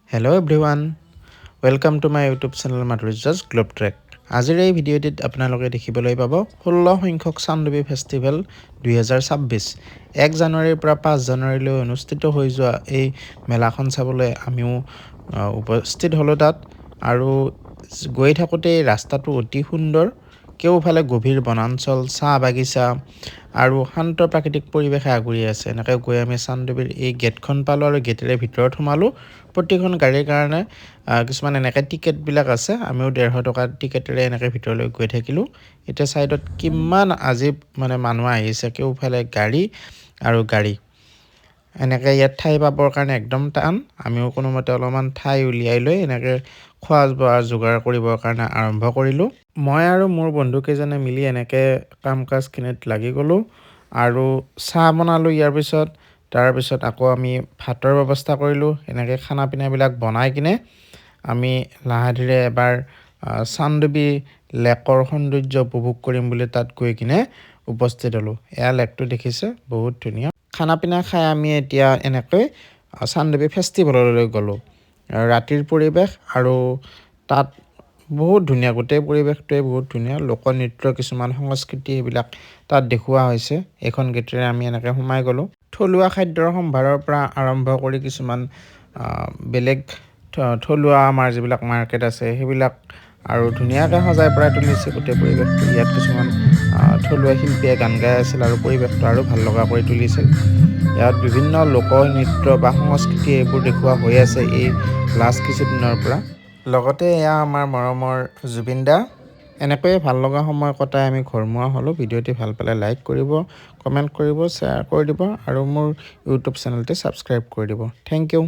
Hello everyone, welcome to my YouTube channel Madhurya's Globe Trek. আজিৰ এই ভিডিঅ'টিত আপোনালোকে দেখিবলৈ পাব 16 সংখ্যক চান্দুবি ফেষ্টিভেল 2026 1 জানুৱাৰীৰ পৰা 5 জানুৱাৰীলৈ অনুষ্ঠিত হৈ যোৱা এই মেলাখন চাবলৈ আমিও উপস্থিত হলো তাত আৰু গৈ থাকোতে ৰাস্তাটো অতি সুন্দৰ কেউফালে গভীৰ বনাঞ্চল চাহ বাগিচা আৰু শান্ত প্ৰাকৃতিক পৰিৱেশে আগুৰি আছে এনেকৈ গৈ আমি চান্দুবিৰ এই গেটখন পালো আৰু গেটেৰে ভিতৰত সোমালো প্ৰতিখন গাড়ীৰ কাৰণে কিছুমান এনেকৈ টিকেট বিলাক আছে আমিও 150 টকা টিকেটেৰে এনেকৈ ভিতৰলৈ গৈ থাকিলো এটা সাইডত কিমান আজিব মানে মানুহ আহিছে কেউফালে গাড়ী আৰু গাড়ী এনেকৈ ইয়াত ঠাই পাবৰ কাৰণে একদম টান আমিও কোনোমতে অলপমান ঠাই উলিয়াই লৈ এনেকৈ খোৱা বোৱাৰ যোগাৰ কৰিবৰ কাৰণে আৰম্ভ কৰিলো মই আৰু মোৰ বন্ধুকেইজনে মিলি এনেকৈ কাম-কাজ কিনেত লাগি গলো আৰু চাহ বনালো ইয়াৰ পিছত তাৰ পিছত আকৌ আমি ভাতৰ ব্যৱস্থা কৰিলো এনেকৈ খানা পিনাবিলাক বনাই কিনে আমি লাহেধিৰে এবাৰ চান্দুবি লেকৰ সৌন্দৰ্য উপভোগ কৰিম বুলি তাত গৈ কিনে উপস্থিত হলো এয়া লেকটো দেখিছে বহুত ধুনীয়া খানা পিনা খাই আমি এতিয়া এনেকৈ চান্দুবি ফেষ্টিভেললৈ গলো ৰাতিৰ পৰিৱেশ আৰু তাত বহুত ধুনীয়া গোটেই পৰিৱেশটোৱে বহুত ধুনীয়া লোকনৃত্য কিছুমান সংস্কৃতি এইবিলাক তাত দেখুওৱা হৈছে এখন গেটেৰে আমি এনেকৈ সোমাই গলো থলুৱা খাদ্যৰ সম্ভাৰৰ পৰা আৰম্ভ কৰি কিছুমান বেলেগ থলুৱা আমাৰ যিবিলাক মাৰ্কেট আছে সেইবিলাক আৰু ধুনীয়াকৈ সজাই পৰাই তুলিছে গোটেই পৰিৱেশটো ইয়াত কিছুমান থলুৱা শিল্পীয়ে গান গাই আছিল আৰু পৰিৱেশটো আৰু ভাল লগা কৰি তুলিছিল ইয়াত বিভিন্ন লোকনৃত্য বা সংস্কৃতি এইবোৰ দেখুওৱা হৈ আছে এই লাষ্ট কিছুদিনৰ পৰা লগতে এয়া আমাৰ মৰমৰ জুবিন দা এনেকৈয়ে ভাল লগা সময় কটাই আমি ঘৰমুৱা হলো ভিডিঅ'টি ভাল পালে লাইক কৰিব কমেন্ট কৰিব শ্বেয়াৰ কৰি দিব আৰু মোৰ ইউটিউব চেনেলটি সাবস্ক্ৰাইব কৰি দিব থ্যাংক ইউ